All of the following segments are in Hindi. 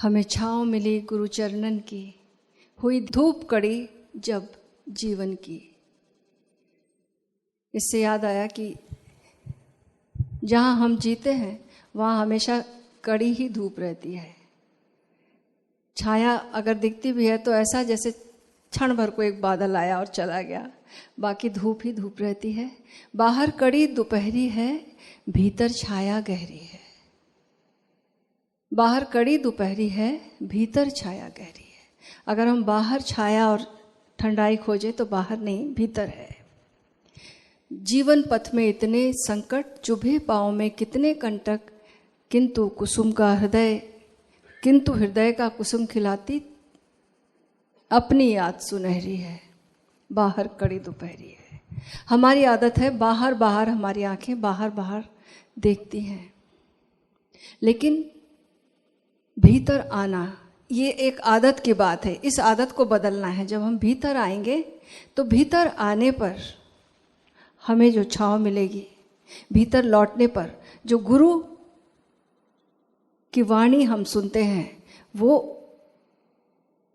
हमें छाँव मिली गुरु चरणन की, हुई धूप कड़ी जब जीवन की। इससे याद आया कि जहाँ हम जीते हैं वहाँ हमेशा कड़ी ही धूप रहती है। छाया अगर दिखती भी है तो ऐसा जैसे क्षण भर को एक बादल आया और चला गया, बाकी धूप ही धूप रहती है। बाहर कड़ी दोपहरी है, भीतर छाया गहरी है। बाहर कड़ी दोपहरी है, भीतर छाया गहरी है। अगर हम बाहर छाया और ठंडाई खोजें तो बाहर नहीं, भीतर है। जीवन पथ में इतने संकट, चुभे पाँव में कितने कंटक, किंतु हृदय का कुसुम खिलाती अपनी याद सुनहरी है। बाहर कड़ी दोपहरी है। हमारी आदत है बाहर बाहर, हमारी आंखें बाहर बाहर देखती हैं, लेकिन भीतर आना ये एक आदत की बात है। इस आदत को बदलना है। जब हम भीतर आएंगे तो भीतर आने पर हमें जो छाँव मिलेगी, भीतर लौटने पर जो गुरु की वाणी हम सुनते हैं, वो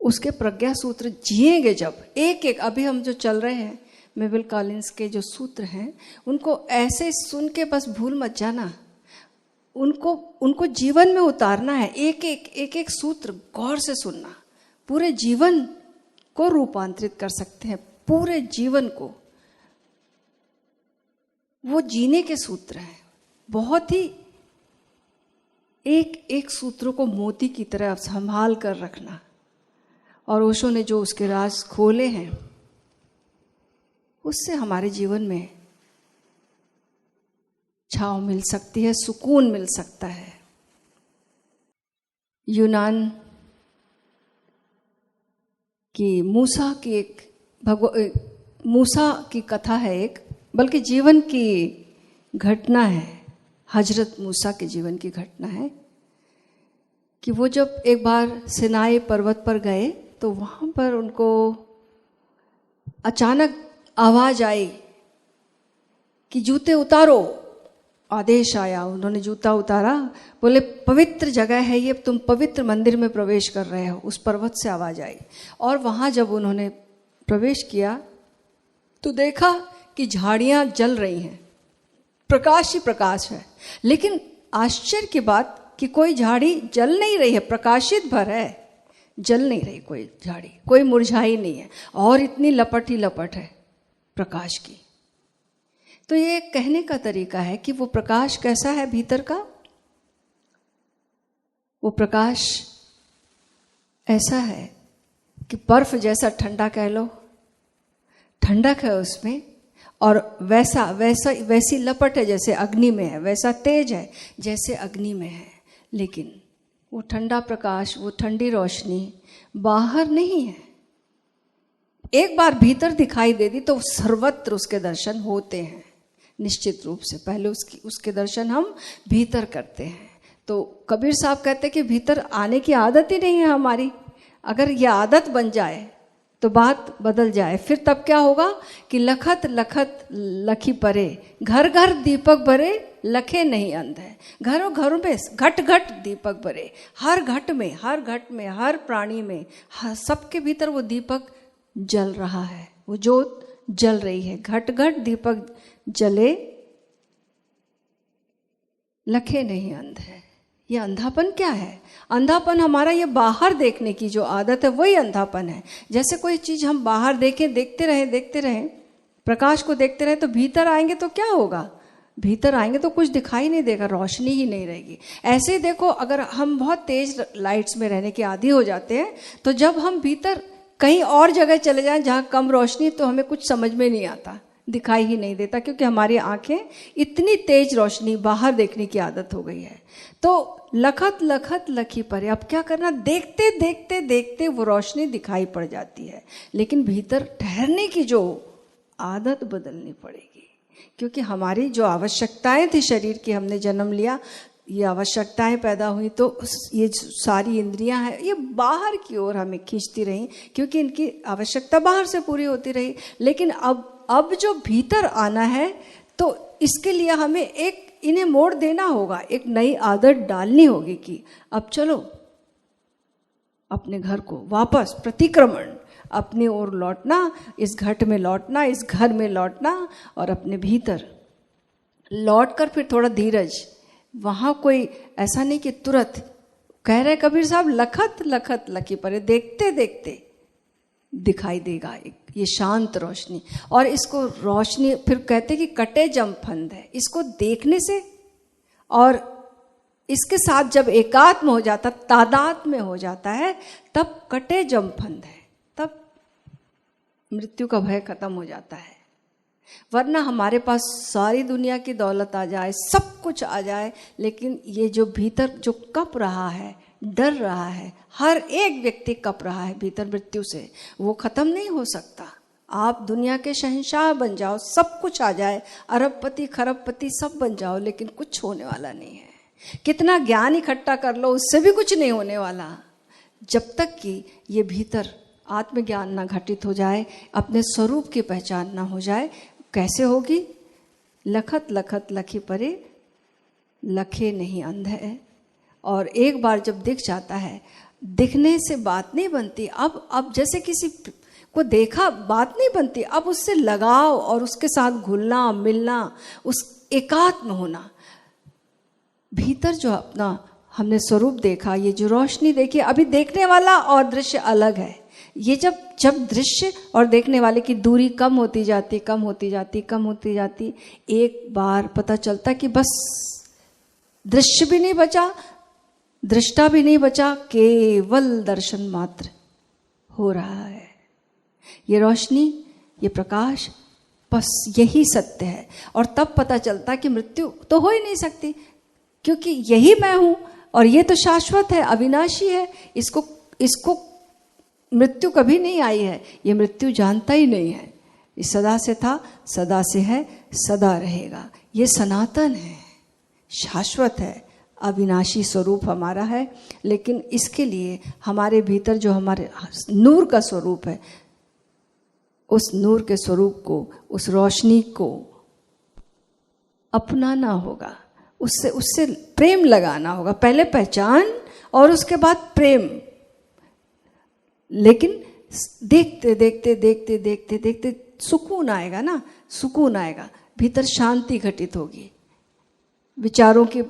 उसके प्रज्ञा सूत्र जिएंगे। जब एक एक अभी हम जो चल रहे हैं मेविल कॉलिंस के जो सूत्र हैं, उनको ऐसे सुन के बस भूल मत जाना, उनको जीवन में उतारना है। एक एक सूत्र गौर से सुनना, पूरे जीवन को रूपांतरित कर सकते हैं। पूरे जीवन को वो जीने के सूत्र हैं। बहुत ही एक एक सूत्रों को मोती की तरह संभाल कर रखना। और ओशो ने जो उसके राज खोले हैं, उससे हमारे जीवन में छाँव मिल सकती है, सुकून मिल सकता है। यूनान की मूसा की कथा है एक, बल्कि जीवन की घटना है। हजरत मूसा के जीवन की घटना है कि वो जब एक बार सिनाई पर्वत पर गए तो वहाँ पर उनको अचानक आवाज़ आई कि जूते उतारो। आदेश आया, उन्होंने जूता उतारा। बोले पवित्र जगह है ये, तुम पवित्र मंदिर में प्रवेश कर रहे हो। उस पर्वत से आवाज़ आई और वहाँ जब उन्होंने प्रवेश किया तो देखा कि झाड़ियाँ जल रही हैं, प्रकाश ही प्रकाश है। लेकिन आश्चर्य की बात कि कोई झाड़ी जल नहीं रही है, प्रकाशित भर है, जल नहीं रही कोई झाड़ी, कोई मुरझाई नहीं है, और इतनी लपट ही लपट है प्रकाश की। तो ये कहने का तरीका है कि वो प्रकाश कैसा है भीतर का। वो प्रकाश ऐसा है कि बर्फ जैसा ठंडा कह लो, ठंडक है उसमें, और वैसी लपट है जैसे अग्नि में है, वैसा तेज है जैसे अग्नि में है। लेकिन वो ठंडा प्रकाश, वो ठंडी रोशनी बाहर नहीं है। एक बार भीतर दिखाई दे दी तो सर्वत्र उसके दर्शन होते हैं। निश्चित रूप से पहले उसके दर्शन हम भीतर करते हैं। तो कबीर साहब कहते हैं कि भीतर आने की आदत ही नहीं है हमारी। अगर यह आदत बन जाए तो बात बदल जाए। फिर तब क्या होगा कि लखत लखत लखी परे, घर घर दीपक भरे, लखे नहीं अंध है। घरों घरों में घट घट दीपक भरे, हर घट में, हर प्राणी में, सबके भीतर वो दीपक जल रहा है, वो जोत जल रही है। घट घट दीपक जले, लखे नहीं अंध है। ये अंधापन क्या है? अंधापन हमारा ये बाहर देखने की जो आदत है, वही अंधापन है। जैसे कोई चीज हम बाहर देखें, देखते रहें, प्रकाश को देखते रहे, तो भीतर आएंगे तो क्या होगा? भीतर आएंगे तो कुछ दिखाई नहीं देगा, रोशनी ही नहीं रहेगी। ऐसे ही देखो, अगर हम बहुत तेज लाइट्स में रहने के आदी हो जाते हैं, तो जब हम भीतर कहीं और जगह चले जाएं जहाँ कम रोशनी, तो हमें कुछ समझ में नहीं आता, दिखाई ही नहीं देता, क्योंकि हमारी आंखें इतनी तेज रोशनी बाहर देखने की आदत हो गई है। तो लखत लखत लखी परे, अब क्या करना? देखते देखते देखते वो रोशनी दिखाई पड़ जाती है, लेकिन भीतर ठहरने की जो आदत बदलनी पड़ेगी। क्योंकि हमारी जो आवश्यकताएं थी शरीर की, हमने जन्म लिया, ये आवश्यकताएं पैदा हुई, तो ये सारी इंद्रियां हैं, ये बाहर की ओर हमें खींचती रही, क्योंकि इनकी आवश्यकता बाहर से पूरी होती रही। लेकिन अब जो भीतर आना है, तो इसके लिए हमें इन्हें मोड़ देना होगा, एक नई आदत डालनी होगी कि अब चलो अपने घर को वापस प्रतिक्रमण, अपनी ओर लौटना, इस घट में लौटना, इस घर में लौटना और अपने भीतर लौटकर फिर थोड़ा धीरज। वहाँ कोई ऐसा नहीं कि तुरंत, कह रहे कबीर साहब, लखत लखत लखी परे, देखते देखते दिखाई देगा ये शांत रोशनी। और इसको रोशनी फिर कहते कि कटे जम फंद है, इसको देखने से और इसके साथ जब एकात्म हो जाता, तादात्म्य में हो जाता है, तब कटे जम फंद है, तब मृत्यु का भय खत्म हो जाता है। वरना हमारे पास सारी दुनिया की दौलत आ जाए, सब कुछ आ जाए, लेकिन ये जो भीतर जो कप रहा है, डर रहा है, हर एक व्यक्ति कप रहा है भीतर मृत्यु से, वो खत्म नहीं हो सकता। आप दुनिया के शहंशाह बन जाओ, सब कुछ आ जाए, अरबपति खरबपति सब बन जाओ, लेकिन कुछ होने वाला नहीं है। कितना ज्ञान इकट्ठा कर लो, उससे भी कुछ नहीं होने वाला, जब तक कि ये भीतर आत्मज्ञान ना घटित हो जाए, अपने स्वरूप की पहचान ना हो जाए। कैसे होगी? लखत लखत लखी परे, लखे नहीं अंध है। और एक बार जब दिख जाता है, दिखने से बात नहीं बनती। अब जैसे किसी को देखा, बात नहीं बनती, अब उससे लगाव और उसके साथ घुलना मिलना, उस एकात्म होना। भीतर जो अपना हमने स्वरूप देखा, ये जो रोशनी देखी, अभी देखने वाला और दृश्य अलग है। ये जब दृश्य और देखने वाले की दूरी कम होती जाती, कम होती जाती, कम होती जाती, एक बार पता चलता कि बस दृश्य भी नहीं बचा, दृष्टा भी नहीं बचा, केवल दर्शन मात्र हो रहा है। ये रोशनी, ये प्रकाश, बस यही सत्य है। और तब पता चलता कि मृत्यु तो हो ही नहीं सकती, क्योंकि यही मैं हूं और ये तो शाश्वत है, अविनाशी है। इसको मृत्यु कभी नहीं आई है, ये मृत्यु जानता ही नहीं है। ये सदा से था, सदा से है, सदा रहेगा। ये सनातन है, शाश्वत है, अविनाशी स्वरूप हमारा है। लेकिन इसके लिए हमारे भीतर जो हमारे नूर का स्वरूप है, उस नूर के स्वरूप को, उस रोशनी को अपनाना होगा, उससे प्रेम लगाना होगा। पहले पहचान और उसके बाद प्रेम। लेकिन देखते देखते देखते देखते देखते सुकून आएगा ना, सुकून आएगा, भीतर शांति घटित होगी, विचारों के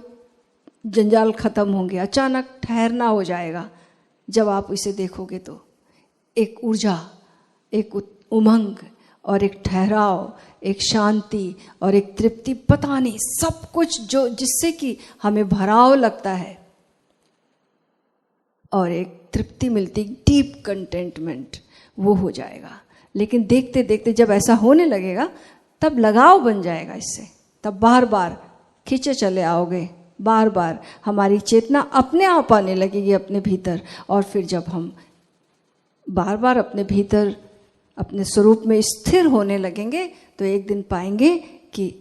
जंजाल खत्म होंगे, अचानक ठहरना हो जाएगा। जब आप इसे देखोगे तो एक ऊर्जा, एक उमंग और एक ठहराव, एक शांति और एक तृप्ति, पता नहीं सब कुछ जो जिससे कि हमें भराव लगता है और एक तृप्ति मिलती, डीप कंटेंटमेंट, वो हो जाएगा। लेकिन देखते देखते जब ऐसा होने लगेगा, तब लगाव बन जाएगा इससे, तब बार बार खींचे चले आओगे, बार बार हमारी चेतना अपने आप आने लगेगी अपने भीतर। और फिर जब हम बार बार अपने भीतर अपने स्वरूप में स्थिर होने लगेंगे, तो एक दिन पाएंगे कि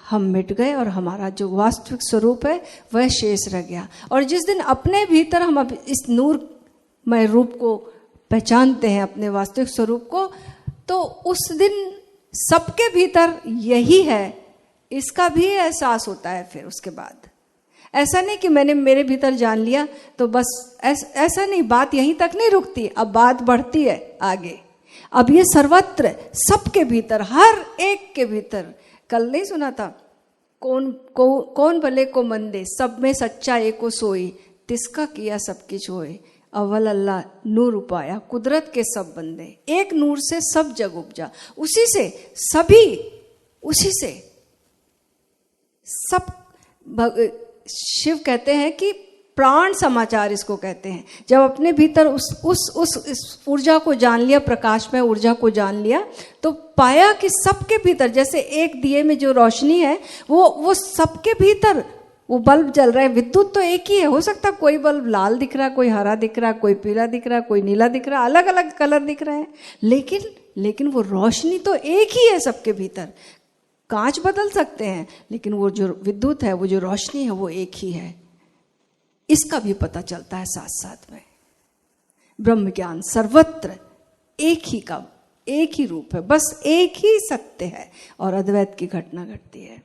हम मिट गए और हमारा जो वास्तविक स्वरूप है वह शेष रह गया। और जिस दिन अपने भीतर हम इस नूरमय रूप को पहचानते हैं, अपने वास्तविक स्वरूप को, तो उस दिन सबके भीतर यही है, इसका भी एहसास होता है। फिर उसके बाद ऐसा नहीं कि मैंने मेरे भीतर जान लिया तो बस, ऐसा नहीं, बात यहीं तक नहीं रुकती, अब बात बढ़ती है आगे। अब ये सर्वत्र, सबके भीतर, हर एक के भीतर। कल नहीं सुना था, कौन भले को मंदे, सब में सच्चा एको सोई, तिसका किया सबकी छोए, अव्वल अल्लाह नूर उपाया, कुदरत के सब बंदे। एक नूर से सब जग उपजा, उसी से सभी, उसी से सब। शिव कहते हैं कि प्राण समाचार इसको कहते हैं। जब अपने भीतर उस ऊर्जा को जान लिया, प्रकाश में ऊर्जा को जान लिया, तो पाया कि सबके भीतर, जैसे एक दिए में जो रोशनी है, वो सबके भीतर वो बल्ब जल रहा है। विद्युत तो एक ही है, हो सकता कोई बल्ब लाल दिख रहा, कोई हरा दिख रहा, कोई पीला दिख रहा, कोई नीला दिख रहा, अलग अलग कलर दिख रहे हैं, लेकिन वो रोशनी तो एक ही है सबके भीतर। कांच बदल सकते हैं, लेकिन वो जो विद्युत है, वो जो रोशनी है, वो एक ही है। इसका भी पता चलता है साथ साथ में। ब्रह्म ज्ञान सर्वत्र एक ही का, एक ही रूप है, बस एक ही सत्य है और अद्वैत की घटना घटती है।